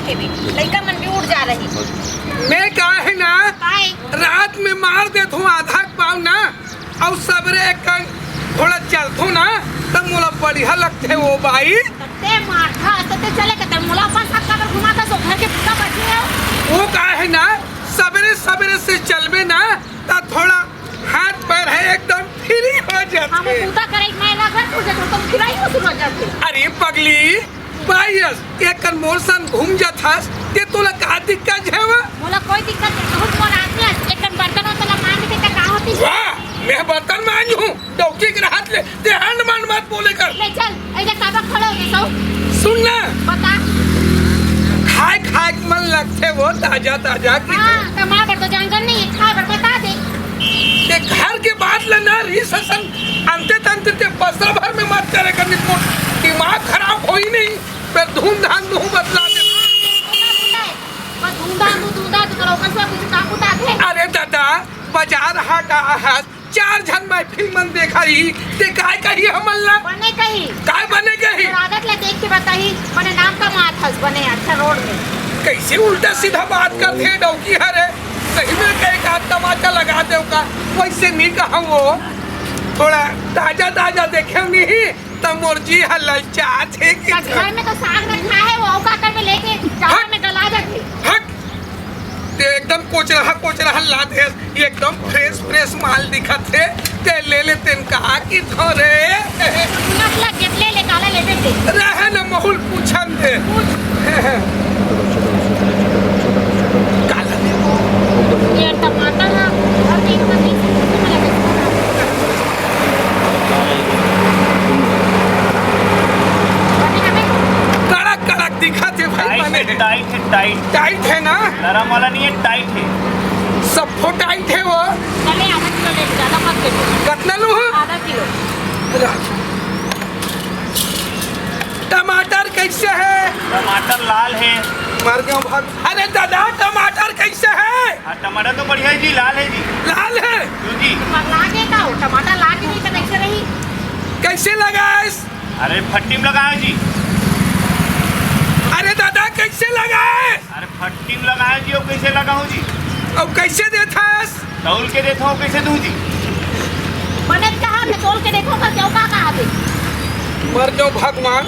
के भी लड़का मन भी उड़ जा रही। मैं का है ना काहे? रात में मार देत हूँ आधा पाव ना और सबरे एक थोड़ा चलथू ना तब मोला बढ़िया लगते वो भाई। ते मारथा ते चले के ते मोला अपन सब का घुमा का सो घर के पूरा बैठे है। वो का है ना सबरे सबरे से चलबे ना ता थोड़ा हाथ पैर है एकदम फ्री हो हम जाते। पूजा करे मैं ना घर पूजा तो तुम खिलाई हो सुन जाते। अरे पगली बायस एक मोरसन घूम जाथास ते तोला का दिक्कत है वा? मोला कोई दिक्कत नहीं बहुत मोर आदमी है एक बर्तन हो तो मान के का होती। वाह मैं बर्तन मांझ हूँ डौकी के हाथ ले ते हंड मन मत बोले कर। ले चल ऐसे काबा खड़े हो गए सो सुन ना बता। खाए खाए के मन लगते वो ताजा ताजा की हां टमाटर तो जंगल नहीं है खा कर बता दे। ते घर के बाद लेना रिसेशन अंते तंते ते बसरा भर में मत करे करनी तो दिमाग खराब होई नहीं पर धूमधाम मुंह बदला दे। बस धूंधा तो करो कसवा कुछ काकुता थे। अरे दादा बाजार हटा है चार जन मैं फिल्म देखा ही ते काय कही हमल्ला बने कहीं काय बने गई आदत ले देख के बताई बने नाम का माथस बने अच्छा रोड में। कैसे उल्टा सीधा बात करते हैं डौकी हरे कहीं में कहीं का तमाचा लगा दे का वैसे नहीं कहा वो थोड़ा ताजा ताजा देखे नहीं तब मुर्जी हलल चाहते कि घर में तो साग रखा है वो औकात में लेके चावल में गला जाती। हट ते एकदम कोचरहा लाद है एकदम फ्रेश माल दिखत है ते ले ले तेन कहा कि थोरे मतलब गेटले ले काला ले दे रहे न महुल पूछन दे काला ये टमाटर है और एक पत्ती कड़क कड़क दिखत है भाई बने टाइट है ना नरम वाला नहीं है टाइट है सब फो टाइट है वो चले आधा किलो ले ज्यादा मत ले कितना लो आधा किलो। टमाटर कैसे है टमाटर लाल है। मर गया भाग। अरे दादा टमाटर कैसे है हाँ टमाटर तो बढ़िया है जी लाल है जी। लाल है क्यों जी लागे का हो टमाटर लागे नहीं तो कैसे रही। कैसे लगा इस अरे फट्टी में लगाए जी। अरे दादा कैसे लगा है अरे फट्टी में लगाए जी और कैसे लगाऊं जी अब कैसे देता तौल के देता हूँ कैसे दूं जी। बने कहा मैं तोल के देखो का क्यों कहा थे। मर जाओ भगवान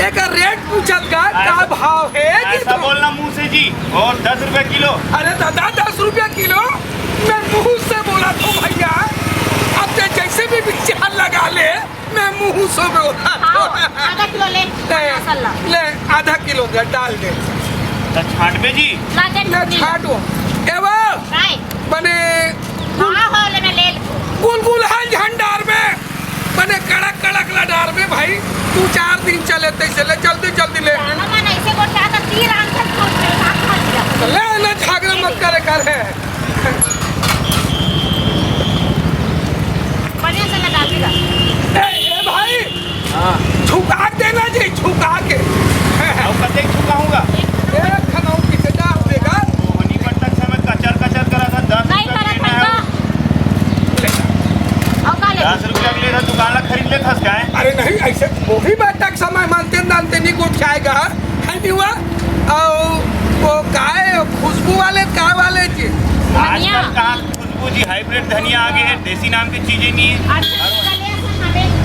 एक रेट पूछत का भाव है कि ऐसा बोलना मुंह से जी और 10 रुपए किलो। अरे दादा 10 रुपया किलो मैं मुंह से बोला तो भैया अब तो जैसे भी विचार लगा ले मैं मुंह से बोला आधा किलो ले मसाला ले आधा किलो का डाल दे तो छाट पे जी लागे ले छाटो एवो काय बने हां हो ले मैं ले गुलगुल है झंडार में बने कड़क कड़क लडार में भाई 2-4 दिन चले तैसे ले जल्दी ले ना मन ऐसे बोलता था तीर आंसर खोल के साथ खा लिया ले ना झगड़ा मत करे कर है बढ़िया से लगा दिया। ए भाई हाँ छुका देना जी छुका के और कते छुकाऊंगा एक खनाऊ किसे डाल देगा होनी पर तक से मैं कचर करा था 10 नहीं रुपया करत लेना है है और का ले 10 रुपया के लिए था दुकान ला खरीद ले खस का है। अरे नहीं ऐसे वो भी बात तक समय मानते नहीं को उठाएगा है नहीं हुआ और वो काय खुशबू वाले काय वाले जी धनिया। आजकल कहाँ खुशबू जी हाइब्रिड धनिया आ गए हैं देसी नाम की चीजें नहीं है।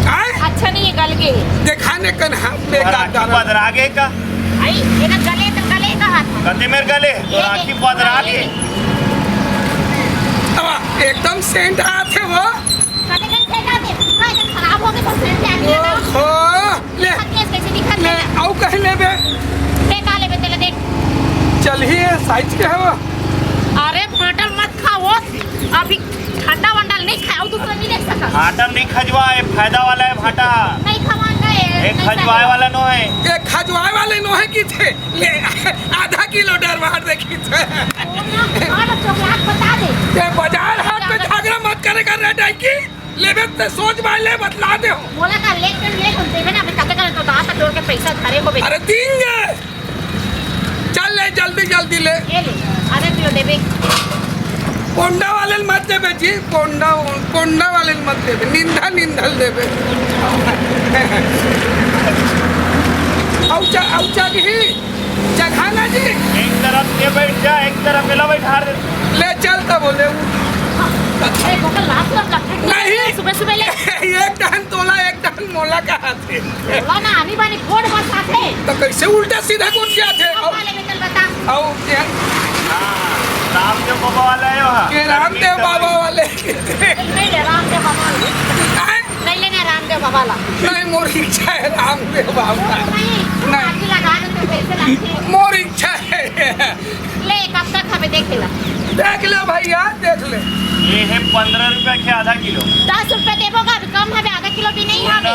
काय अच्छा नहीं है गल के दिखाने का हम और बेकार आँखी डाला बदरा गए का आई ये ना गले तो गले का हाथ कते मेरे गले तो आँखी बदरा लिए अब एकदम सेंट आते वो कटे कटे फेंका दे हां ये खराब हो गए तो फिर से आगे ना ओहो ले कैसे दिखा ले ले आओ कहीं ले बे फेंका ले बेटे देख चलिए साइज के हो अरे मटन मत खाओ अभी ठंडा वंडा नहीं खाओ दूसरा नहीं ले सका भाटा नहीं खजवा है फायदा वाला है भाटा नहीं खवाएंगे एक खजवाए वाला नो है। एक खजवाए वाले नोहे की थे ले आधा किलो डरवार देखी थे और चॉकलेट बता दे ये बाजार हाथ में झगड़ा मत करे कर रहा है की लेबे ते सोच भाई ले बतला दे हो बोला का ले तुम देवे ना अभी कते करे तो दांत जोड़ के पैसा धरे हो बे अरे देंगे चल ले जल्दी ले ये ले आधा किलो देवे पोंडा वाले मत देबे जी पोंडा वाले मत देबे निंदल देबे औचा की जघाना जी एक तरफ ये बैठ जा, एक तरफ मेला बैठा दे। ले चल तो बोले नहीं। सुबह सुबह ले एक टहन तोला एक टहन मोला कहा थे बोला ना आनी बानी कोड बस आथे तो कैसे उल्टा सीधा कौन क्या थे वाले में चल बता आओ क्या हाँ, रामदेव बाबा वाला है वहाँ। ये रामदेव बाबा वाले नहीं ले रामदेव बाबा नहीं लेना रामदेव बाबा ला नहीं मोर इच्छा है रामदेव बाबा नहीं आगे लगा दो तो पैसे लगते मोर इच्छा है ले कब तक हमें देखेला देख ले भैया देख ले ये है 15 रुपया के आधा किलो। 10 रुपए देवोगा अभी कम है आधा किलो भी नहीं है ना,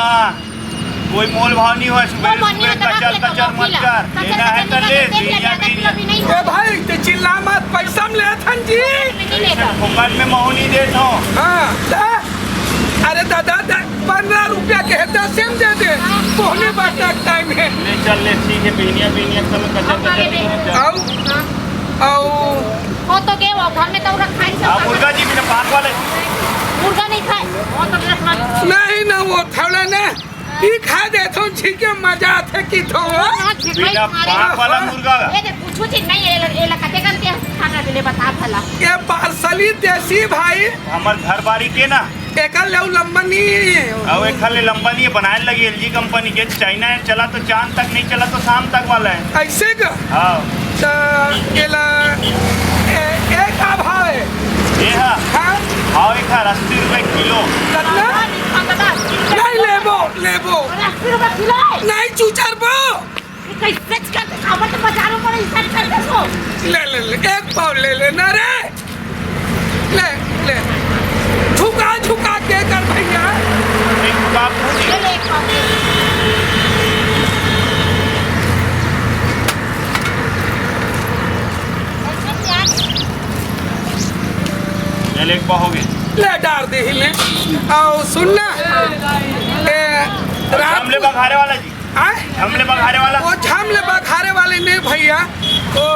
कोई मोल भाव नहीं हुआ। सुबह मोल भाव नहीं सुबह हुआ, कचर तो कचर मत रख ले, कर, कचर लेना है तो कचर ले, देख ले, बिरिया आधा किलो भी बिरिया। नहीं ए भाई ते चिल्ला मत पैसा ले थन जी नहीं लेगा फुकट में महू नहीं देता हूँ। हाँ अरे दादा 15 रुपया के है 10 सेम दे दे पौने बात तक टाइम है ले चल ले, ठीक है। बिनिया बिनिया सब कचर कचर नहीं होता। आओ आओ वो तो गए वो घर में तो रखा है हाँ, मुर्गा जी बिना पाक वाले। मुर्गा नहीं खाए वो तो रखना नहीं ना वो थोड़ा ना ई खा दे तो ठीक है मजा आते की तो बिना पाक वाला मुर्गा। ये दे पूछो चीज नहीं ये कते करते खाना के लिए बता भला ये पार्सली देसी भाई हमार घर बारी के ना एकल लेउ लंबनी अब एक खाली लंबा नहीं बनाए लगी LG कंपनी के। चाइना है, चला तो चांद तक नहीं चला तो शाम तक वाला है। ऐसे का हाँ तो केला एक का भाव है ये हाँ हाँ हाँ, एक 80 रुपए किलो। कितना नहीं लेबो लेबो 80 रुपए किलो है नहीं चूचर बो कैसे करते खाबर तो बाजारों में इंसान करते सो ले ले ले एक पाव ले लेना रे ले ले झुका झुका के कर भैया एक बाप ले ले एक पाव ले एक पाओगे। ले डाल दे ले आओ सुनना हमले बघारे वाला जी, हमले बघारे वाला। वो झामले बखारे वाले नहीं भैया वो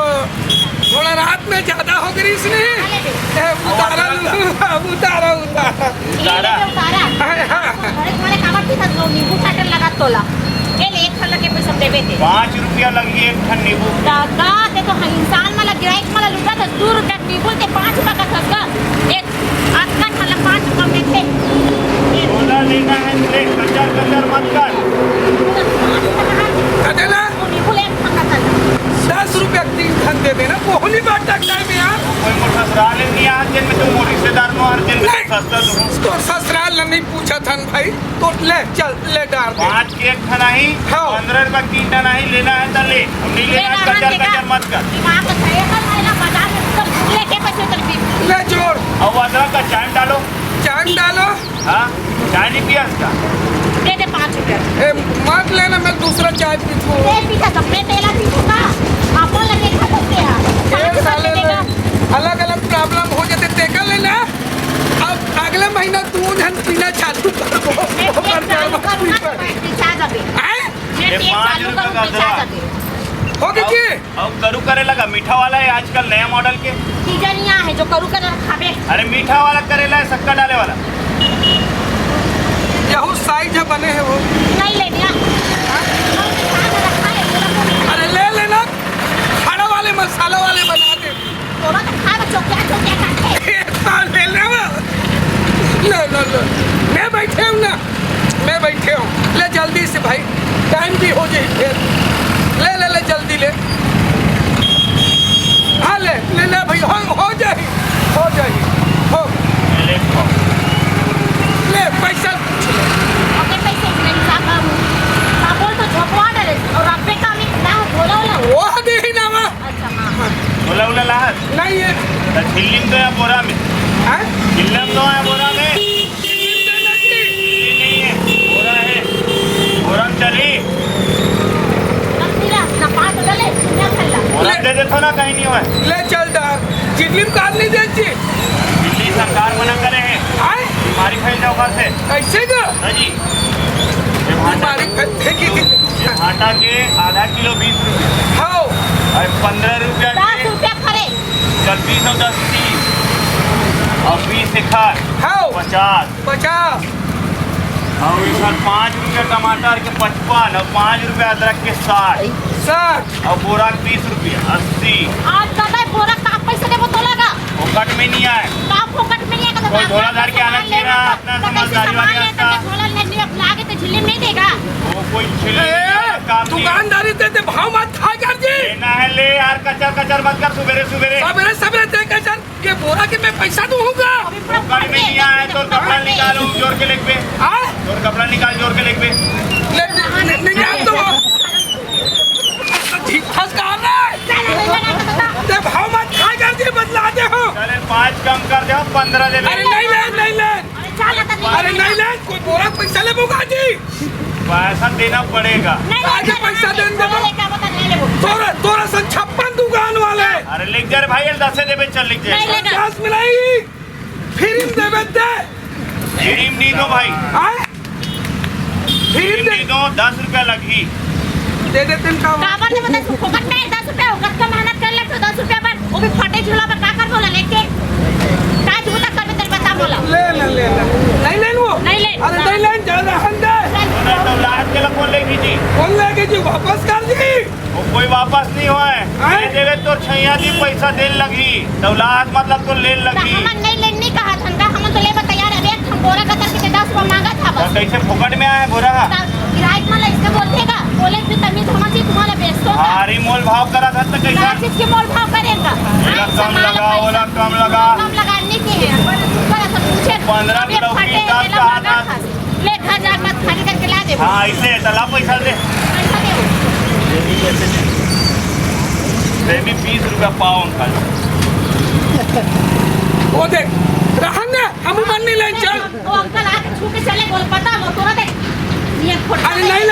थोड़ा रात में ज्यादा हो गई इसने उतारा उतारा उतारा उतारा। उतारा हाँ, हाँ। बड़े बड़े काबर की था नींबू काटन लगा तोला ये ले एक फल के पैसे देवे थे 5 रुपया लगी एक ठन नींबू। दादा ते तो इंसान वाला गिराइक वाला लुटा तो 2 रुपया नींबू ते 5 रुपया का खसका एक आधा मतलब 5 रुपया में थे सोना लेना है ले, कचर कचर मत कर। अकेला नींबू ले फंका था 10 रुपया 3 खन दे देना कोहनी बात तक टाइम यार कोई मोटा ससुराल नहीं आ दिन में तुम रिश्तेदार में हर दिन में सस्ता दूँ। तो ससुराल ने नहीं पूछा था भाई तो ले चल ले डाल दे 5 के एक ठन ही, हाँ। 15 रुपया कीटा नहीं लेना है तो ले, हम नहीं लेना है कचर कचर मत कर। दिमाग का सही है ना बाजार में सब लेके पैसे चल पी ले जोड़ अब अदरक का चाय डालो। चांद डालो हाँ, चाय नहीं पिया इसका। दे दे 5 रुपया ए, मत लेना मैं दूसरा चाय पीछू ले पीछा कपड़े तेला पीछूगा आपो लगे खा सकते हैं एक साले अलग अलग प्रॉब्लम हो जाते तेका लेना अब अगले महीना तू धन पीना चालू कर ये 5 रुपया का अदरक। हो गई जी अब करू करे लगा मीठा वाला है आजकल नया मॉडल के। सीजनिया है जो करू कर खाबे अरे मीठा वाला करेला है, शक्कर डाले वाला। यहू साइज है बने हैं वो नहीं लेनिया अरे ले लेना खाना वाले मसाला वाले बना दे थोड़ा तो खा चोकिया चोकिया काटे एक बार ले ले ले मैं बैठे हूँ ना मैं बैठे हूँ ले जल्दी से भाई टाइम भी हो जाए फिर ले ले ले जल्दी ले हाँ ले ले ले भाई हो जाए हो ले खाओ। ले पैसा ओके पैसे नहीं साहब आप बोल तो झोपवा डरे और आप पे काम ना बोला बोला वो नहीं ना वो अच्छा हां बोला बोला लाहत नहीं है तो छिल्लिम तो है बोरा में, हैं? छिल्लम तो है बोरा में। नहीं नहीं है, बोरा है, बोरा में चली। नक्कीला ना पास डले ना खल्ला बोरा दे देता ना कहीं नहीं हुआ। ले चल डाल जितनी कार नहीं देती दिल्ली सरकार मना करे है हैं? बीमारी फैल जाओ घर से। ऐसे का हाँ जी, ये हमारी फेंकी थी भाटा के आधा किलो 20 रुपये हाँ और 15 रुपया 10 रुपया खरे कल 20 और 10 30 और 20 से खार हाँ 50। 50 और इधर 5 रुपये टमाटर के 55 और 5 रुपये अदरक के 60 सर और बोरा के 20 रुपये 80। आज दादा बोरा का पैसे देबो तो लगा फोकट में नहीं आए। का फोकट में नहीं कोई धोलाधार के आना चाहिए ना, अपना समझदारी वाले रास्ता। झोला लेने अब लागे तो झिल्ली नहीं देगा। वो कोई छिले काम नहीं है। दुकानदारी देते भाव मत खा कर जी। लेना है ले यार, कचर कचर मत कर सुबेरे सुबेरे। सबेरे सबेरे दे के चल ये बोरा के मैं पैसा दूंगा। अभी पूरा फोकट में नहीं आए तो कपड़ा निकालो जोर के लेग पे, आए और कपड़ा निकाल जोर के लेग पे। नहीं आप तो ठीक फंस कहा ते भाव मत खा कर जी बदला दे हो। चले 5 कम कर दो 15 दे अरे नहीं ले अरे नहीं ले कोई बोरा पैसा ले बोगा जी। पैसा देना पड़ेगा। आगे पैसा दे देबो। तोरा सन 56 दुकान वाले। अरे लिख जा रे भाई 10 देवे, चल लिख जा। 10 मिलाई फिर देवे दे। फ्रीम नहीं दो भाई, आए फिर फ्रीम नहीं दो, 10 रुपया लगी। दे देते हैं का काबर ने बता फोकट में 10 रुपए होगा तो मेहनत कर ले तो 10 रुपए पर वो भी फटे झूला पर का कर बोला लेके का झूला कर तेरे बता बोला ले नहीं ले वो नहीं ले। अरे नहीं ले ज्यादा हंदे नहीं तो लास्ट के लोग लेगी जी, कौन लेके जी वापस कर दी। वो कोई वापस नहीं हुआ है। आए? दे देवे तो छैया दी पैसा दे लगी, दौलात मतलब तो ले लगी। हम नहीं लेनी कहा धंधा हम तो ले तैयार है। हम बोरा का करके 10 को मांगा था तो बस। कैसे फोकट में आया बोरा? किराए वाला इसका बोलतेगा बोले फिर तमीज होना चाहिए तुम्हारा बेचतो का भारी मोल भाव करा था तो कैसा? किसके मोल भाव करेगा। बोला कम लगा, बोला कम लगा। कम लगाने के हैं पर ऐसा पूछे 15 अब ये किलो की फटे 10 लेला का मांगा आधा। था। ले घर जा मत खाली करके ला दे हाँ ऐसे तला पैसा दे। पैसा दे बेबी 20 रुपया पाव अंकल। वो देख रहने हम मन नहीं ले चल। वो अंकल आके छू के चले बोल पता वो तोरा दे ये फोड़ अरे नहीं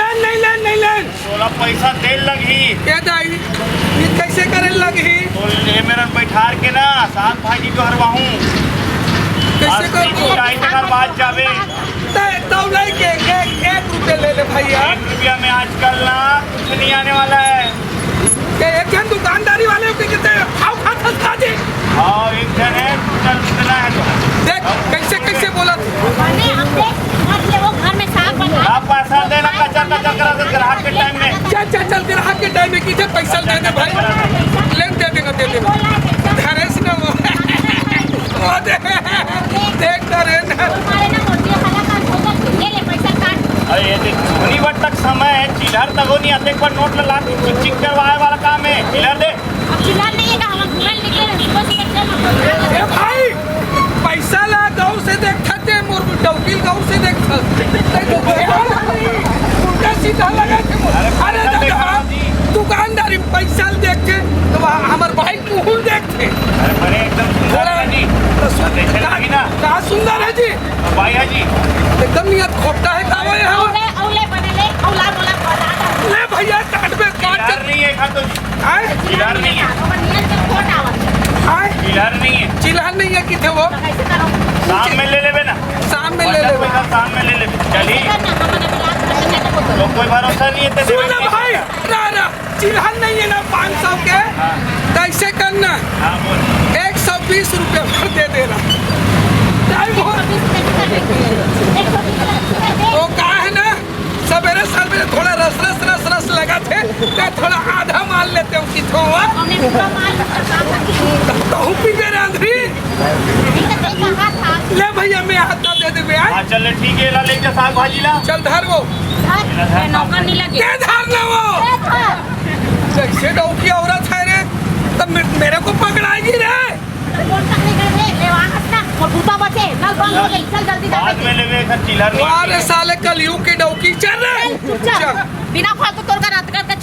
ले तोला पैसा दे लगी क्या दाई ये कैसे करे लगी तो ये मेरा बैठार के ना साग भाजी को हरवाहूँ। कैसे कर दो बात जावे दौलाई के 1 रुपये ले ले भैया। 1 रुपया में आजकल ना कुछ नहीं आने वाला है। ये एक जन दुकानदारी वाले के कहते हैं खाओ खा जी। हाँ एक जन है चल कितना है तो देख कैसे बोला बने हम देख मत ले वो घर में साग बना आप पैसा देना कचर कचर करा दे ग्राहक के टाइम में। चल ग्राहक के टाइम में कीजिए पैसा दे दे भाई ले दे देगा धरेश ना वो देख करे ना तुम्हारे ना मोटी खाला का होगा ले ले पैसा काट। अरे ये देख धोनी वक्त तक समय है, चिल्हर तक नहीं आते। एक बार नोट लगा चिक करवाए वाला काम है। चिल्हर दे अब चिल्ला नहीं है कि हम घूमने निकले सुबह से ए भाई पैसा ला गाँव से देख थे मोर डौकील गाँव से देख उल्टा सीधा लगा थे। अरे दादा दुकानदारी पैसा देख के तो हमार भाई मुँह देखते। अरे बड़े एकदम सुंदर है जी, जैसे लगी ना कहाँ सुंदर है जी भाई है जी, एकदम नियत खोपटा है कावा है औले बने ले औला बोला बता ले भैया काट में काट चिल्हर नहीं है खा तो आए चिल्हर नहीं है, नियत से कोट आवत आए चिल्हर नहीं है। चिल्हन नहीं है किथे वो कैसे करो शाम में ले लेवे ना, शाम में ले ले पैसा शाम में ले ले चली करना हमने बिलास करने को तो कोई भरोसा नहीं है तो सुन ले भाई ना चिल्हन नहीं है ना 500 के कैसे करना हाँ बोल 120 रुपये भर दे देना टाइम हो वो कहा है ना सवेरे सवेरे थोड़ा रस लगा थे तो थोड़ा आधा माल लेते हो कि थो हमने पूरा माल कहूँ पी गए अंधरी ले भैया मैं हाथ दे दे हाँ चल ठीक है ला ले जा साग भाजी ला चल धर वो नौकर नहीं लगे क्या धार ना वो जैसे डौकी औरत है रे तब मेरे को पकड़ाएगी रे बाद में ले वे चिल्हर नहीं अरे साले कलयुग की डौकी चल रहे बिना फालतू तोड़ कर रात का